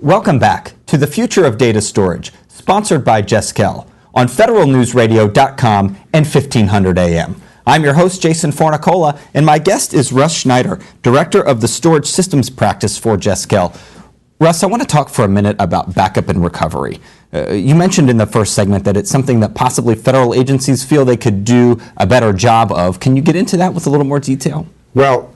Welcome back to The Future of Data Storage, sponsored by Jeskel on federalnewsradio.com and 1500 AM. I'm your host, Jason Fornicola, and my guest is Russ Schneider, Director of the Storage Systems Practice for Jeskel. Russ, I want to talk for a minute about backup and recovery. You mentioned in the first segment that it's something that possibly federal agencies feel they could do a better job of. Can you get into that with a little more detail? Well,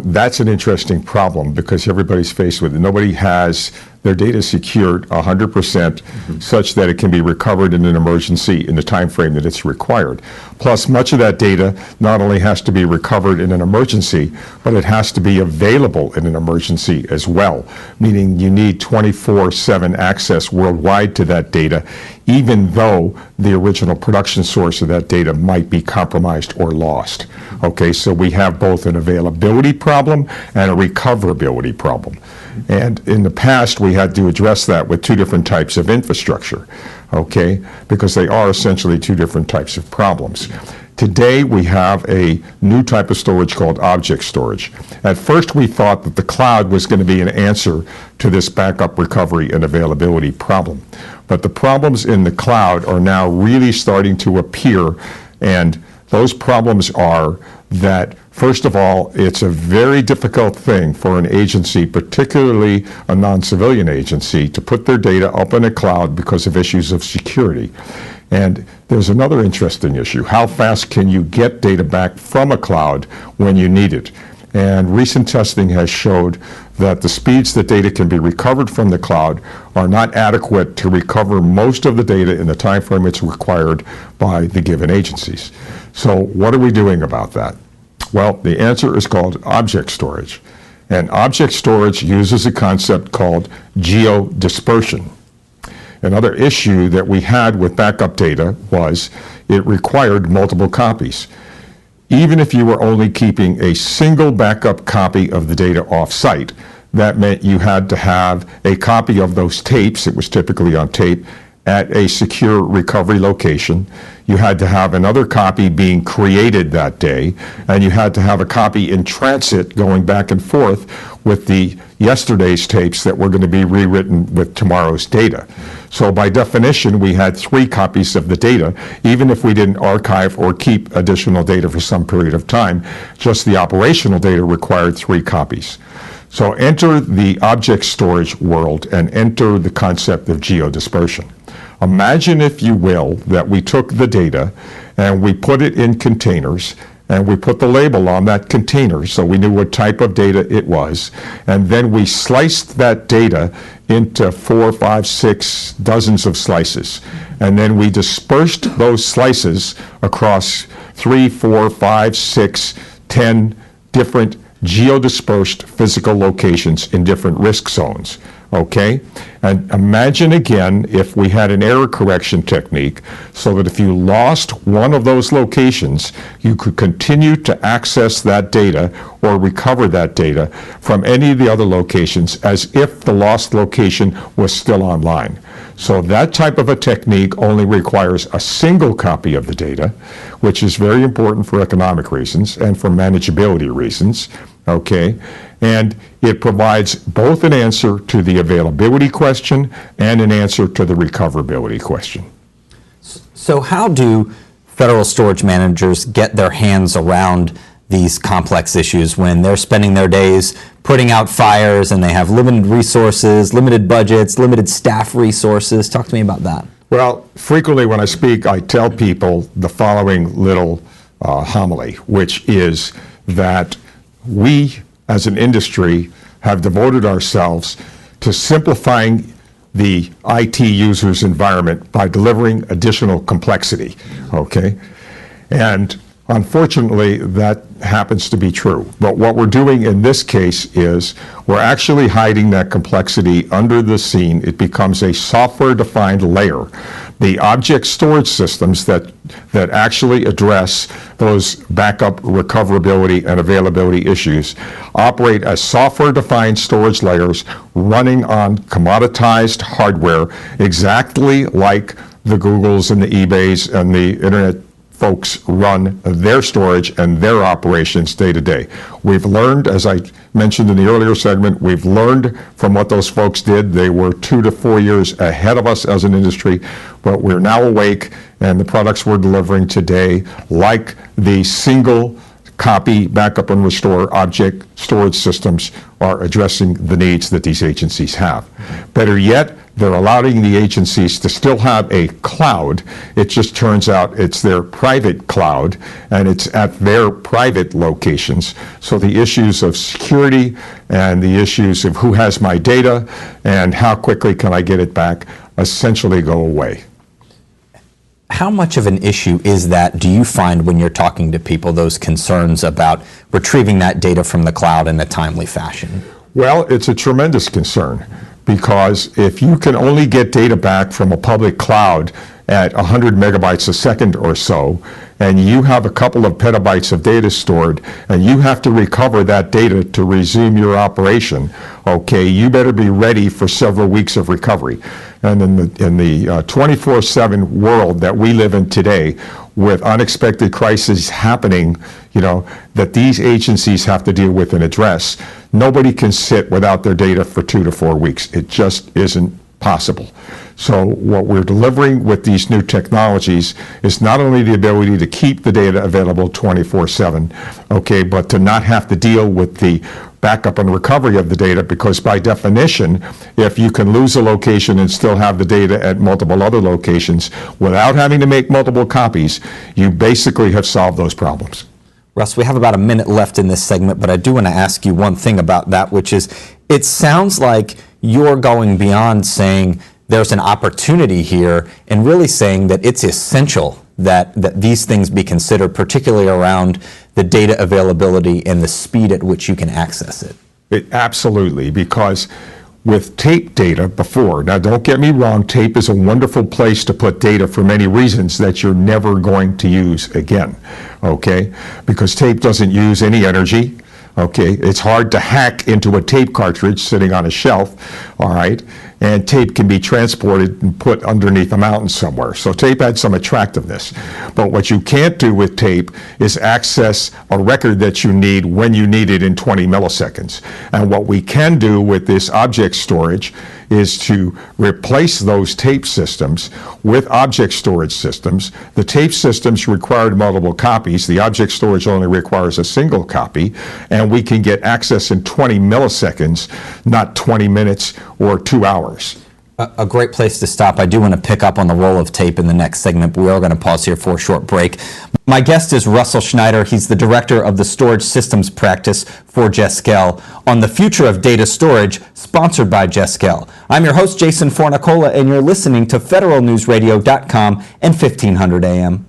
that's an interesting problem because everybody's faced with it. Nobody has their data secured 100% such that it can be recovered in an emergency in the time frame that it's required. Plus, much of that data not only has to be recovered in an emergency, but it has to be available in an emergency as well, meaning you need 24/7 access worldwide to that data, even though the original production source of that data might be compromised or lost. Okay, so we have both an availability problem and a recoverability problem. And in the past, we had to address that with two different types of infrastructure, okay, because they are essentially two different types of problems. Today, we have a new type of storage called object storage. At first, we thought that the cloud was going to be an answer to this backup recovery and availability problem. But the problems in the cloud are now really starting to appear, and those problems are that, first of all, it's a very difficult thing for an agency, particularly a non-civilian agency, to put their data up in a cloud because of issues of security. And there's another interesting issue. How fast can you get data back from a cloud when you need it? And recent testing has showed that the speeds that data can be recovered from the cloud are not adequate to recover most of the data in the time frame it's required by the given agencies. So what are we doing about that? Well, the answer is called object storage. And object storage uses a concept called geodispersion. Another issue that we had with backup data was it required multiple copies. Even if you were only keeping a single backup copy of the data off-site, that meant you had to have a copy of those tapes, it was typically on tape, at a secure recovery location. You had to have another copy being created that day, and you had to have a copy in transit going back and forth with the yesterday's tapes that were going to be rewritten with tomorrow's data. So by definition, we had 3 copies of the data, even if we didn't archive or keep additional data for some period of time. Just the operational data required 3 copies. So enter the object storage world and enter the concept of geodispersion. Imagine, if you will, that we took the data and we put it in containers and we put the label on that container so we knew what type of data it was, and then we sliced that data into 4, 5, 6 dozens of slices, and then we dispersed those slices across 3, 4, 5, 6, 10 different geodispersed physical locations in different risk zones. Okay? And imagine again if we had an error correction technique so that if you lost one of those locations, you could continue to access that data or recover that data from any of the other locations as if the lost location was still online. So that type of a technique only requires a single copy of the data, which is very important for economic reasons and for manageability reasons. Okay, and it provides both an answer to the availability question and an answer to the recoverability question. So how do federal storage managers get their hands around these complex issues when they're spending their days putting out fires and they have limited resources, limited budgets, limited staff resources? Talk to me about that. Well, frequently when I speak, I tell people the following little homily, which is that we, as an industry, have devoted ourselves to simplifying the IT user's environment by delivering additional complexity, okay? And unfortunately, that happens to be true. But what we're doing in this case is we're actually hiding that complexity under the scene. It becomes a software-defined layer. The object storage systems that actually address those backup recoverability and availability issues operate as software-defined storage layers running on commoditized hardware, exactly like the Googles and the eBays and the Internet folks run their storage and their operations day to day. We've learned, as I mentioned in the earlier segment, we've learned from what those folks did. They were 2 to 4 years ahead of us as an industry, but we're now awake, and the products we're delivering today, like the single copy, backup, and restore object storage systems, are addressing the needs that these agencies have. Better yet, they're allowing the agencies to still have a cloud. It just turns out it's their private cloud, and it's at their private locations. So the issues of security and the issues of who has my data and how quickly can I get it back essentially go away. How much of an issue is that, do you find, when you're talking to people, those concerns about retrieving that data from the cloud in a timely fashion? Well, it's a tremendous concern, because if you can only get data back from a public cloud at 100 megabytes a second or so, and you have a couple of petabytes of data stored, and you have to recover that data to resume your operation, okay, you better be ready for several weeks of recovery. And in the 24/7 world that we live in today, with unexpected crises happening, that these agencies have to deal with and address, nobody can sit without their data for 2 to 4 weeks. It just isn't possible. So what we're delivering with these new technologies is not only the ability to keep the data available 24/7, okay, but to not have to deal with the backup and recovery of the data, because by definition, if you can lose a location and still have the data at multiple other locations without having to make multiple copies, you basically have solved those problems. Russ, we have about a minute left in this segment, but I do want to ask you one thing about that, which is, it sounds like you're going beyond saying there's an opportunity here and really saying that it's essential that these things be considered, particularly around the data availability and the speed at which you can access it. Absolutely, because with tape data before, now don't get me wrong, tape is a wonderful place to put data for many reasons that you're never going to use again, okay? Because tape doesn't use any energy, okay? It's hard to hack into a tape cartridge sitting on a shelf, all right? And tape can be transported and put underneath a mountain somewhere. So tape had some attractiveness. But what you can't do with tape is access a record that you need when you need it in 20 milliseconds. And what we can do with this object storage is to replace those tape systems with object storage systems. The tape systems required multiple copies. The object storage only requires a single copy, and we can get access in 20 milliseconds, not 20 minutes or 2 hours. A great place to stop. I do want to pick up on the role of tape in the next segment, but we are going to pause here for a short break. My guest is Russell Schneider. He's the director of the Storage Systems Practice for Jeskel on the future of data storage, sponsored by Jeskel. I'm your host, Jason Fornicola, and you're listening to federalnewsradio.com and 1500 AM.